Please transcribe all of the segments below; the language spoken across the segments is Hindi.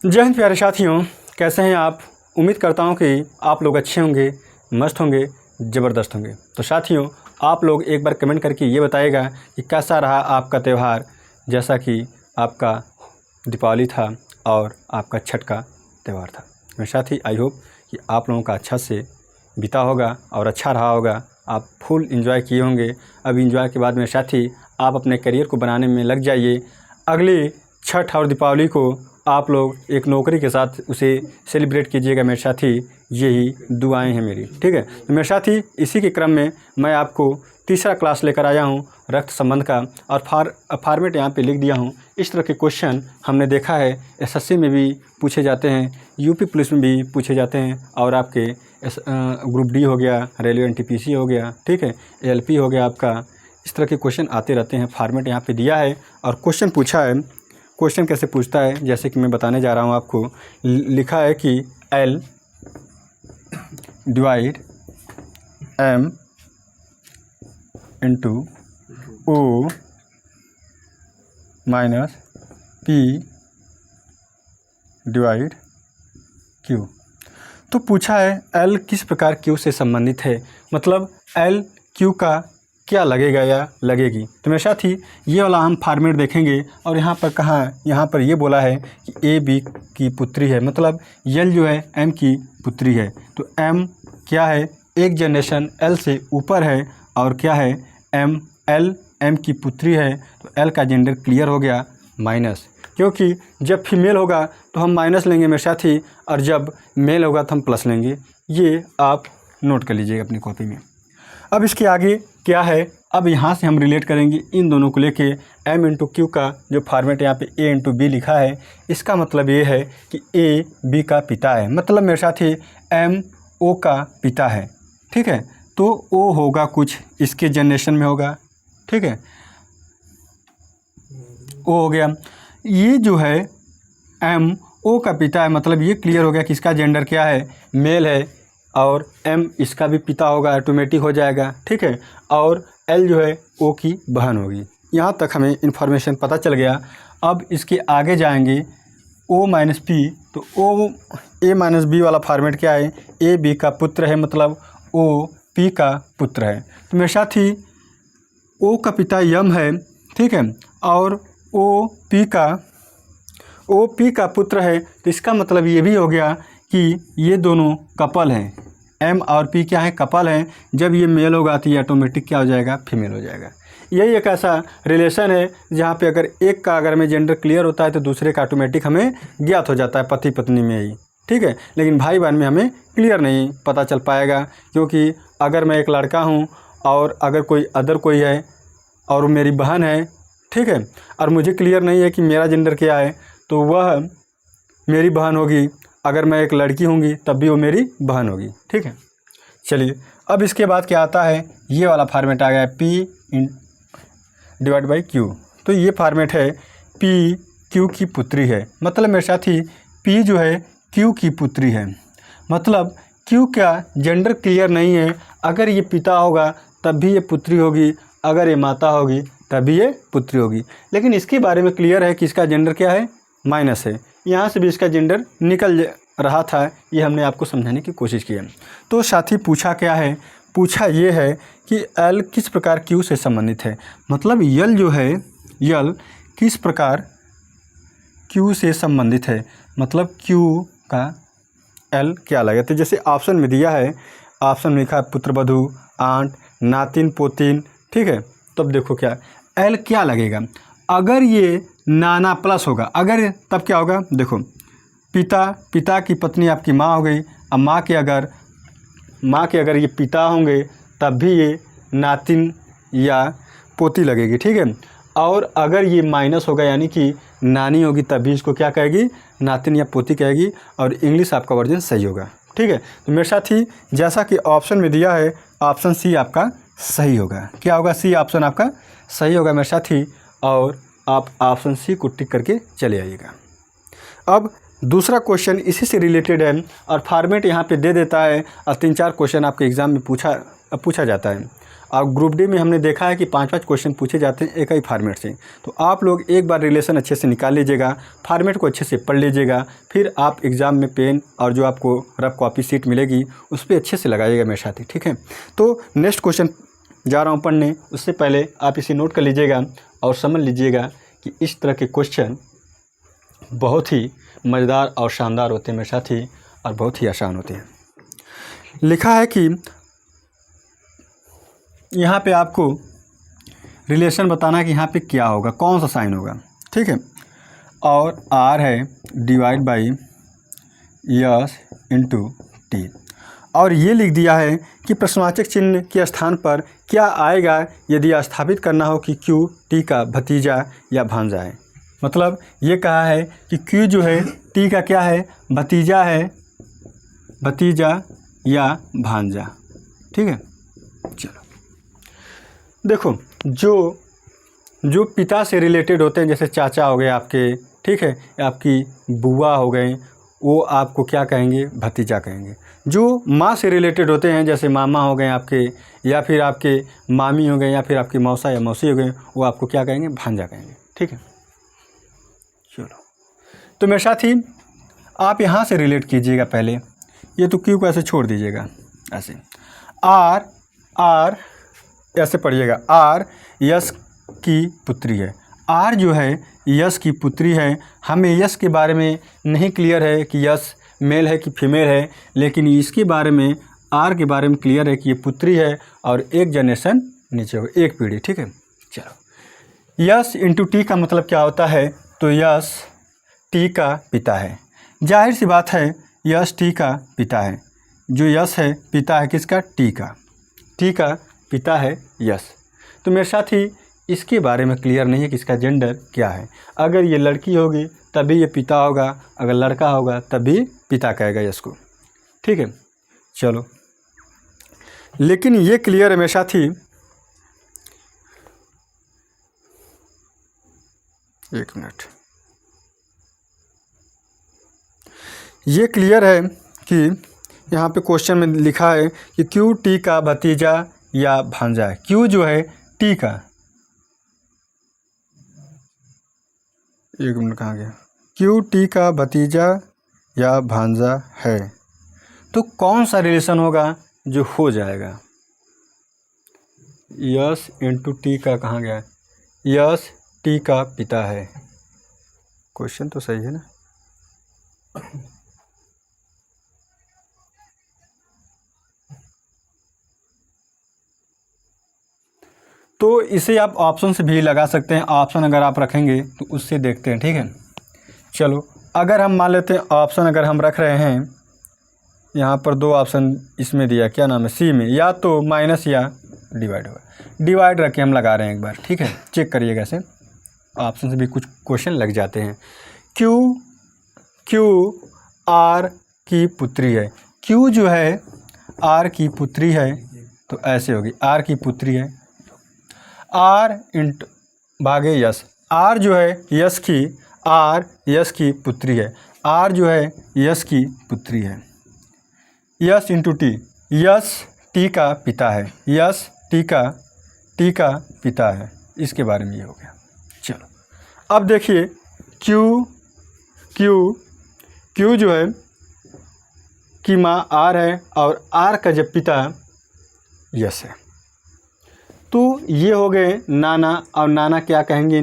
जय हिंद प्यारे साथियों, कैसे हैं आप। उम्मीद करता हूं कि आप लोग अच्छे होंगे, मस्त होंगे, ज़बरदस्त होंगे। तो साथियों, आप लोग एक बार कमेंट करके ये बताइएगा कि कैसा रहा आपका त्यौहार, जैसा कि आपका दीपावली था और आपका छठ का त्यौहार था। मेरे साथी, आई होप कि आप लोगों का अच्छा से बीता होगा और अच्छा रहा होगा। आप फुल एंजॉय किए होंगे। अब एंजॉय के बाद मेरे साथी, आप अपने करियर को बनाने में लग जाइए। अगले छठ और दीपावली को आप लोग एक नौकरी के साथ उसे सेलिब्रेट कीजिएगा मेरे साथी। यही दुआएं हैं मेरी, ठीक है। तो मेरे साथी, इसी के क्रम में मैं आपको तीसरा क्लास लेकर आया हूं रक्त संबंध का, और फॉर्मेट यहाँ पे लिख दिया हूं। इस तरह के क्वेश्चन हमने देखा है एसएससी में भी पूछे जाते हैं, यूपी पुलिस में भी पूछे जाते हैं, और आपके ग्रुप डी हो गया, रेलवे एनटीपीसी हो गया, ठीक है, एएलपी हो गया आपका। इस तरह के क्वेश्चन आते रहते हैं। फॉर्मेट यहाँ पे दिया है और क्वेश्चन पूछा है। क्वेश्चन कैसे पूछता है, जैसे कि मैं बताने जा रहा हूँ आपको। लिखा है कि L divide M into O minus P divide Q। तो पूछा है L किस प्रकार Q से संबंधित है, मतलब L Q का क्या लगेगा या लगेगी। तो मेरे साथ ही ये वाला हम फॉर्मेट देखेंगे, और यहाँ पर कहाँ, यहाँ पर ये बोला है कि A B की पुत्री है, मतलब L जो है M की पुत्री है। तो M क्या है, एक जनरेशन L से ऊपर है, और क्या है L M की पुत्री है। तो L का जेंडर क्लियर हो गया माइनस, क्योंकि जब फीमेल होगा तो हम माइनस लेंगे मेरे साथी, और जब मेल होगा तो हम प्लस लेंगे। ये आप नोट कर लीजिएगा अपनी कॉपी में। अब इसके आगे क्या है, अब यहाँ से हम रिलेट करेंगे इन दोनों को लेके। M इंटू Q का जो फॉर्मेट यहाँ पे A इंटू B लिखा है, इसका मतलब ये है कि A B का पिता है, मतलब मेरे साथ ही M O का पिता है, ठीक है। तो O होगा कुछ इसके जनरेशन में होगा, ठीक है, O हो गया। ये जो है M O का पिता है, मतलब ये क्लियर हो गया कि इसका जेंडर क्या है, मेल है, और M इसका भी पिता होगा, ऑटोमेटिक हो जाएगा, ठीक है। और L जो है O की बहन होगी। यहाँ तक हमें इन्फॉर्मेशन पता चल गया। अब इसके आगे जाएंगे O माइनस P, तो O A माइनस B वाला फॉर्मेट क्या है, A B का पुत्र है, मतलब O P का पुत्र है। तो मेरे साथ ही O का पिता यम है, ठीक है, और O P का पुत्र है। तो इसका मतलब ये भी हो गया कि ये दोनों कपल हैं, M और P क्या है, कपल हैं। जब ये मेल होगा तो ये ऑटोमेटिक क्या हो जाएगा, फीमेल हो जाएगा। यही एक ऐसा रिलेशन है जहाँ पे अगर एक का अगर हमें जेंडर क्लियर होता है तो दूसरे का ऑटोमेटिक हमें ज्ञात हो जाता है, पति पत्नी में ही, ठीक है। लेकिन भाई बहन में हमें क्लियर नहीं पता चल पाएगा, क्योंकि अगर मैं एक लड़का हूँ और अगर कोई है और मेरी बहन है, ठीक है, और मुझे क्लियर नहीं है कि मेरा जेंडर क्या है, तो वह मेरी बहन होगी। अगर मैं एक लड़की होंगी तब भी वो मेरी बहन होगी, ठीक है। चलिए, अब इसके बाद क्या आता है, ये वाला फॉर्मेट आ गया है P डिवाइड बाई Q। तो ये फॉर्मेट है P Q की पुत्री है, मतलब मेरे साथी P जो है Q की पुत्री है, मतलब Q का जेंडर क्लियर नहीं है। अगर ये पिता होगा तब भी ये पुत्री होगी, अगर ये माता होगी तब भी ये पुत्री होगी। लेकिन इसके बारे में क्लियर है कि इसका जेंडर क्या है, माइनस है। यहाँ से भी इसका जेंडर निकल रहा था, ये हमने आपको समझाने की कोशिश की है। तो साथी पूछा क्या है, पूछा ये है कि L किस प्रकार Q से संबंधित है, मतलब L जो है, L किस प्रकार Q से संबंधित है, मतलब Q का L क्या लगेगा। तो जैसे ऑप्शन में दिया है, ऑप्शन में लिखा है पुत्रवधू, आंट, नातिन, पोतिन, ठीक है। तो अब देखो क्या L क्या लगेगा। अगर ये नाना प्लस होगा, अगर तब क्या होगा, देखो पिता की पत्नी आपकी माँ हो गई। अब माँ के अगर ये पिता होंगे तब भी ये नातिन या पोती लगेगी, ठीक है। और अगर ये माइनस होगा यानी कि नानी होगी तब भी इसको क्या कहेगी, नातिन या पोती कहेगी, और इंग्लिश आपका वर्जन सही होगा, ठीक है। तो मेरे साथ ही जैसा कि ऑप्शन में दिया है, ऑप्शन सी आपका सही होगा। क्या होगा, सी ऑप्शन आपका सही होगा मेरे साथ ही, और आप ऑप्शन सी को टिक करके चले आइएगा। अब दूसरा क्वेश्चन इसी से रिलेटेड है, और फॉर्मेट यहाँ पे दे देता है, और 3-4 क्वेश्चन आपके एग्ज़ाम में पूछा जाता है। और ग्रुप डी में हमने देखा है कि 5-5 क्वेश्चन पूछे जाते हैं एक ही फॉर्मेट से। तो आप लोग एक बार रिलेशन अच्छे से निकाल लीजिएगा, फॉर्मेट को अच्छे से पढ़ लीजिएगा, फिर आप एग्ज़ाम में पेन और जो आपको रफ कॉपी शीट मिलेगी उस पर अच्छे से लगाइएगा मेरे साथी, ठीक है। तो नेक्स्ट क्वेश्चन जा रहा हूँ पढ़ने, उससे पहले आप इसे नोट कर लीजिएगा और समझ लीजिएगा कि इस तरह के क्वेश्चन बहुत ही मज़ेदार और शानदार होते हैं मेरे साथी, और बहुत ही आसान होते हैं। लिखा है कि यहाँ पे आपको रिलेशन बताना है कि यहाँ पे क्या होगा, कौन सा साइन होगा, ठीक है। और आर है divide by yes into T, और ये लिख दिया है कि प्रश्नवाचक चिन्ह के स्थान पर क्या आएगा यदि स्थापित करना हो कि क्यू टी का भतीजा या भांजा है। मतलब ये कहा है कि क्यू जो है टी का क्या है, भतीजा है, भतीजा या भांजा, ठीक है। चलो देखो, जो पिता से रिलेटेड होते हैं, जैसे चाचा हो गए आपके, ठीक है, आपकी बुआ हो गए, वो आपको क्या कहेंगे, भतीजा कहेंगे। जो माँ से रिलेटेड होते हैं, जैसे मामा हो गए आपके, या फिर आपके मामी हो गए, या फिर आपकी मौसा या मौसी हो गए, वो आपको क्या कहेंगे, भांजा कहेंगे, ठीक है। चलो तो मेरे साथ ही आप यहाँ से रिलेट कीजिएगा पहले, ये तो क्यू को ऐसे छोड़ दीजिएगा, ऐसे आर ऐसे पढ़िएगा, आर यश की पुत्री है। आर जो है यश की पुत्री है। हमें यश के बारे में नहीं क्लियर है कि यश मेल है कि फीमेल है, लेकिन इसके बारे में, आर के बारे में क्लियर है कि ये पुत्री है और एक जनरेशन नीचे हो, एक पीढ़ी, ठीक है। चलो, यश इंटू टी का मतलब क्या होता है, तो यश टी का पिता है। जाहिर सी बात है यश टी का पिता है। जो यश है पिता है किसका, टी का, टी का पिता है यश। तो मेरे साथ ही इसके बारे में क्लियर नहीं है कि इसका जेंडर क्या है। अगर ये लड़की होगी तभी ये पिता होगा, अगर लड़का होगा तभी पिता कहेगा यश को, ठीक है। चलो, लेकिन ये क्लियर है मेरे साथ ही, एक मिनट, ये क्लियर है कि यहाँ पे क्वेश्चन में लिखा है कि क्यू टी का भतीजा या भांजा है। क्यू जो है टी का, एक मिनट कहाँ गया, क्यू टी का भतीजा या भांजा है। तो कौन सा रिलेशन होगा जो हो जाएगा, यश इंटू टी का, कहाँ गया, यश टी का पिता है। क्वेश्चन तो सही है ना। तो इसे आप ऑप्शन से भी लगा सकते हैं, ऑप्शन अगर आप रखेंगे तो उससे देखते हैं, ठीक है। चलो, अगर हम मान लेते हैं ऑप्शन अगर हम रख रहे हैं, यहाँ पर 2 ऑप्शन इसमें दिया, क्या नाम है, सी में, या तो माइनस या डिवाइड होगा। डिवाइड रख के हम लगा रहे हैं एक बार, ठीक है। चेक करिएगा, ऐसे ऑप्शन से भी कुछ क्वेश्चन लग जाते हैं। क्यू आर की पुत्री है। क्यू जो है आर की पुत्री है, तो ऐसे होगी, आर की पुत्री है, आर इंट भागे यश। आर जो है यश की, आर यश की पुत्री है, आर जो है यश की पुत्री है। यश इंटू टी, यश टी का पिता है, यश टी का पिता है। इसके बारे में ये हो गया। चलो, अब देखिए क्यू जो है की माँ आर है और आर का जब पिता यश है, तो ये हो गए नाना, और नाना क्या कहेंगे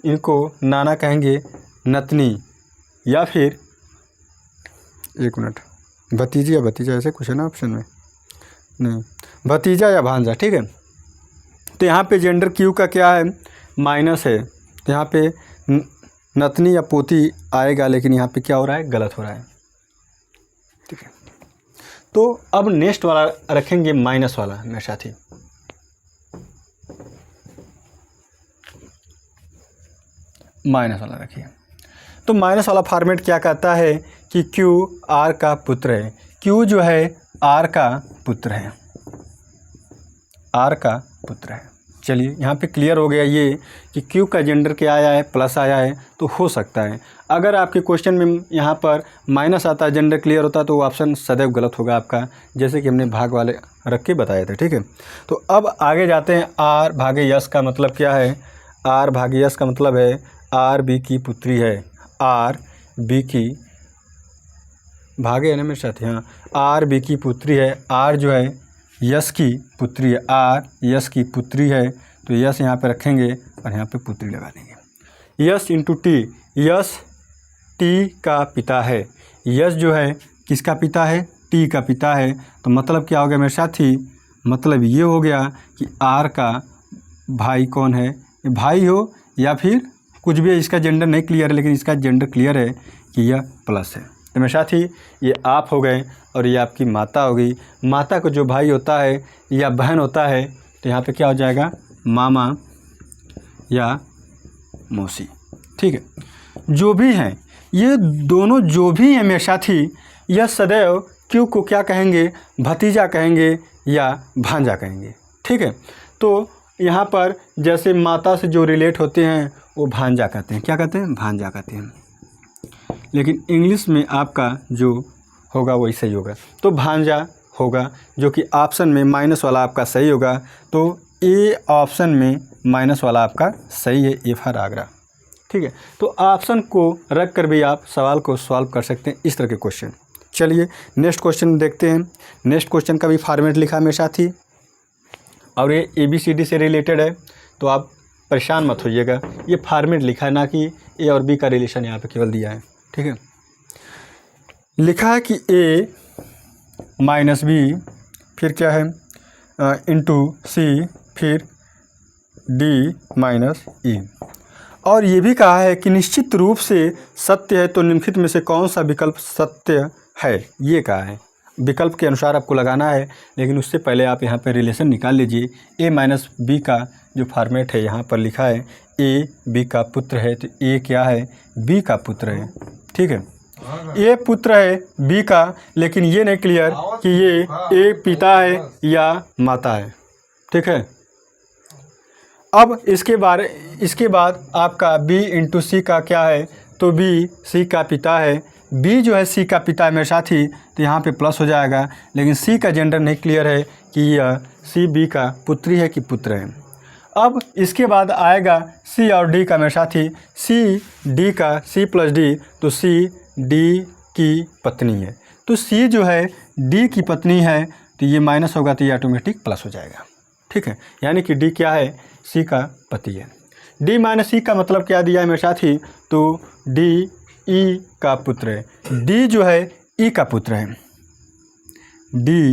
इनको नाना कहेंगे नतनी, या फिर एक मिनट, भतीजी या भतीजा ऐसे कुछ है ना ऑप्शन में, नहीं, भतीजा या भांजा, ठीक है। तो यहाँ पे जेंडर क्यू का क्या है, माइनस है, तो यहाँ पे नतनी या पोती आएगा, लेकिन यहाँ पे क्या हो रहा है, गलत हो रहा है, ठीक है। तो अब नेक्स्ट वाला रखेंगे माइनस वाला मेरे साथी। माइनस वाला रखिए। तो माइनस वाला फॉर्मेट क्या कहता है कि क्यू आर का पुत्र है। क्यू जो है आर का पुत्र है, आर का पुत्र है। चलिए यहाँ पे क्लियर हो गया ये कि क्यू का जेंडर क्या आया है, प्लस आया है, तो हो सकता है। अगर आपके क्वेश्चन में यहाँ पर माइनस आता है, जेंडर क्लियर होता, तो वो ऑप्शन सदैव गलत होगा आपका, जैसे कि हमने भाग वाले रख के बताए थे। ठीक है, तो अब आगे जाते हैं। आर भागे यस का मतलब क्या है? आर भागे यस का मतलब है आर बी की पुत्री है। आर बी की भागे है ना मेरे साथ? हाँ, आर बी की पुत्री है। आर जो है यस की पुत्री है। आर यस की पुत्री है, तो यस यहाँ पे रखेंगे और यहाँ पे पुत्री लगा देंगे। Yes into T, yes T का पिता है। यस जो है किसका पिता है? टी का पिता है। तो मतलब क्या हो गया मेरे साथी? मतलब ये हो गया कि आर का भाई कौन है? भाई हो या फिर कुछ भी है, इसका जेंडर नहीं क्लियर है, लेकिन इसका जेंडर क्लियर है कि यह प्लस है। तो मेरे साथ ही ये आप हो गए और ये आपकी माता हो गई। माता को जो भाई होता है या बहन होता है, तो यहाँ पे क्या हो जाएगा? मामा या मौसी। ठीक है, जो भी हैं ये दोनों, जो भी हैं मेरे साथी, यह सदैव क्यों को क्या कहेंगे? भतीजा कहेंगे या भांजा कहेंगे। ठीक है, तो यहाँ पर जैसे माता से जो रिलेट होते हैं वो भांजा कहते हैं। क्या कहते हैं? भांजा कहते हैं। लेकिन इंग्लिश में आपका जो होगा वही सही होगा, तो भांजा होगा, जो कि ऑप्शन में माइनस वाला आपका सही होगा। तो ए ऑप्शन में माइनस वाला आपका सही है, ए फॉर आगरा। ठीक है, तो ऑप्शन को रख कर भी आप सवाल को सॉल्व कर सकते हैं, इस तरह के क्वेश्चन। चलिए नेक्स्ट क्वेश्चन देखते हैं। नेक्स्ट क्वेश्चन का भी फॉर्मेट लिखा है मेरे साथ ही, और ये ABCD से रिलेटेड है, तो आप परेशान मत होइएगा। ये फॉर्मेट लिखा है, ना कि ए और बी का रिलेशन यहाँ पे केवल दिया है। ठीक है, लिखा है कि ए माइनस बी, फिर क्या है इंटू सी, फिर डी माइनस ई। और ये भी कहा है कि निश्चित रूप से सत्य है, तो निम्नलिखित में से कौन सा विकल्प सत्य है, ये कहा है। विकल्प के अनुसार आपको लगाना है, लेकिन उससे पहले आप यहाँ पे रिलेशन निकाल लीजिए। ए माइनस बी का जो फॉर्मेट है, यहाँ पर लिखा है ए बी का पुत्र है, तो ए क्या है? बी का पुत्र है। ठीक है, ए पुत्र है बी का, लेकिन ये नहीं क्लियर कि ये ए पिता है या माता है। ठीक है, अब इसके बाद आपका बी इंटू सी का क्या है? तो बी सी का पिता है। बी जो है सी का पिता है मेरे साथी, तो यहाँ पे प्लस हो जाएगा, लेकिन सी का जेंडर नहीं क्लियर है कि यह सी बी का पुत्री है कि पुत्र है। अब इसके बाद आएगा सी और डी का मेरे साथी, सी डी का, सी प्लस डी, तो सी डी की पत्नी है। तो सी जो है डी की पत्नी है, तो ये माइनस होगा, तो ये ऑटोमेटिक प्लस हो जाएगा। ठीक है, यानी कि डी क्या है? सी का पति है। डी माइनस सी का मतलब क्या दिया है मेरे साथी? तो डी ई का पुत्र है। डी जो है ई का पुत्र है, डी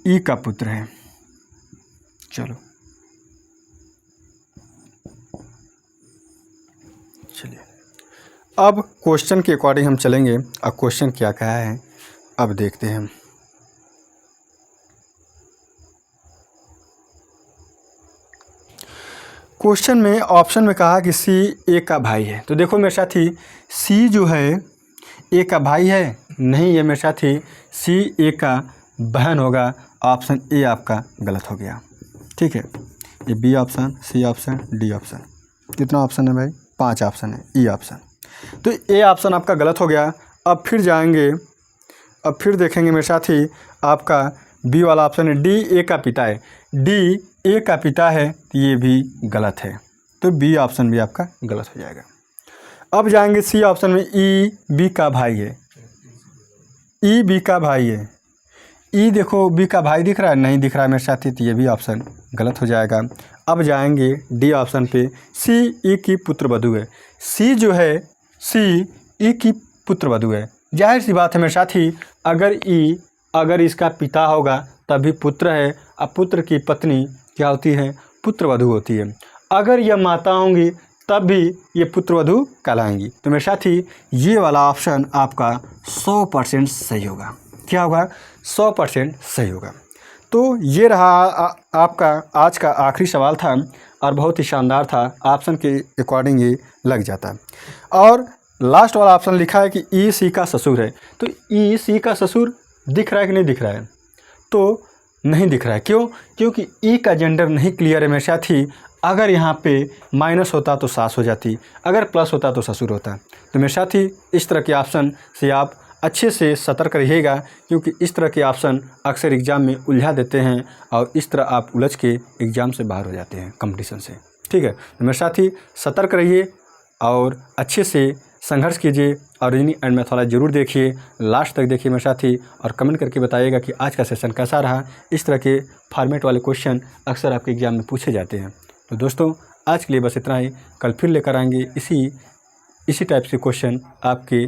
ई का पुत्र है। चलो चलिए, अब क्वेश्चन के अकॉर्डिंग हम चलेंगे। अब क्वेश्चन क्या कहा है अब देखते हैं हम। क्वेश्चन में ऑप्शन में कहा कि सी ए का भाई है। तो देखो मेरे साथी, सी जो है ए का भाई है? नहीं है मेरे साथी, सी ए का बहन होगा। ऑप्शन ए आपका गलत हो गया। ठीक है, ये B option, C option, D option, कितना ऑप्शन है भाई? 5 ऑप्शन है, ई ऑप्शन। तो ए ऑप्शन आपका गलत हो गया। अब फिर जाएंगे, अब फिर देखेंगे मेरे साथी, आपका बी वाला ऑप्शन है, डी ए का पिता है। डी ए का पिता है, तो ये भी गलत है, तो बी ऑप्शन भी आपका गलत हो जाएगा। अब जाएंगे सी ऑप्शन में, ई बी का भाई है। ई बी का भाई है। ई देखो बी का भाई दिख रहा है? नहीं दिख रहा है मेरे साथी, तो ये भी ऑप्शन गलत हो जाएगा। अब जाएंगे डी ऑप्शन पे, सी ई की पुत्रवधू है। सी जो है सी ई की पुत्रवधू है। जाहिर सी बात है मेरे साथी, अगर इसका पिता होगा तभी पुत्र है, अब पुत्र की पत्नी क्या होती है? पुत्रवधू होती है। अगर यह माता होंगी तब भी ये पुत्रवधू कहलाएंगी। तो मेरे साथी, ये वाला ऑप्शन आपका 100% सही होगा। क्या होगा? 100% सही होगा। तो ये रहा आपका आज का आखिरी सवाल था, और बहुत ही शानदार था। ऑप्शन के अकॉर्डिंग ये लग जाता है। और लास्ट वाला ऑप्शन लिखा है कि ई सी का ससुर है। तो ई सी का ससुर दिख रहा है कि नहीं दिख रहा है? तो नहीं दिख रहा है। क्यों? क्योंकि ई का जेंडर नहीं क्लियर है मेरे साथी। अगर यहाँ पे माइनस होता तो सास हो जाती, अगर प्लस होता तो ससुर होता। तो मेरे साथी इस तरह के ऑप्शन से आप अच्छे से सतर्क रहिएगा, क्योंकि इस तरह के ऑप्शन अक्सर एग्ज़ाम में उलझा देते हैं और इस तरह आप उलझ के एग्ज़ाम से बाहर हो जाते हैं, कंपटीशन से। ठीक है, तो मेरे साथी सतर्क रहिए और अच्छे से संघर्ष कीजिए और रीजनिंग एंड मैथोलॉजी जरूर देखिए, लास्ट तक देखिए मेरे साथी, और कमेंट करके बताइएगा कि आज का सेशन कैसा रहा। इस तरह के फॉर्मेट वाले क्वेश्चन अक्सर आपके एग्जाम में पूछे जाते हैं। तो दोस्तों आज के लिए बस इतना ही, कल फिर लेकर आएंगे इसी टाइप से क्वेश्चन आपके